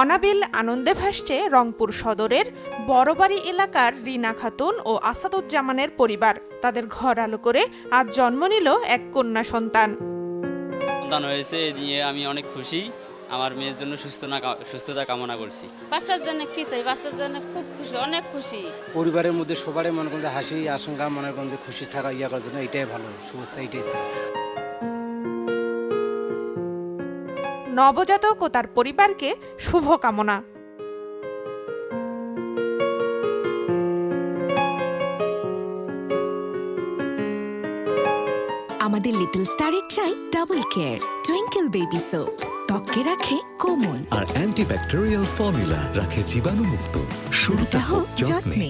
অনাবিল আনন্দে ভাসছে রংপুর সদরের বড়বাড়ি এলাকার রিনা খাতুন ও আসাদুজ্জামানের পরিবার। তাদের ঘর আলো করে আজ জন্ম নিল এক কন্যা সন্তান। সন্তান হয়েছে, এ নিয়ে আমি অনেক খুশি। আমার মেয়ের জন্য সুস্থতা কামনা করছি। বাচ্চার জন্য কি চাই, বাচ্চার জন্য খুব খুশি, অনেক খুশি। পরিবারের মধ্যে সবারই মনে করেন যে হাসি আশঙ্কা, মনে করেন যে খুশি থাকা করার জন্য এটাই ভালো, শুভেচ্ছা এটাই চাই। নবজাতক ও তার পরিবারকে শুভকামনা। আমাদের লিটল স্টারের চাই double care twinkle baby soap, ত্বকে রাখে কোমল আর অ্যান্টিব্যাকটেরিয়াল ফর্মুলা রাখে জীবাণুমুক্ত। শুরুটা হোক যত্নে।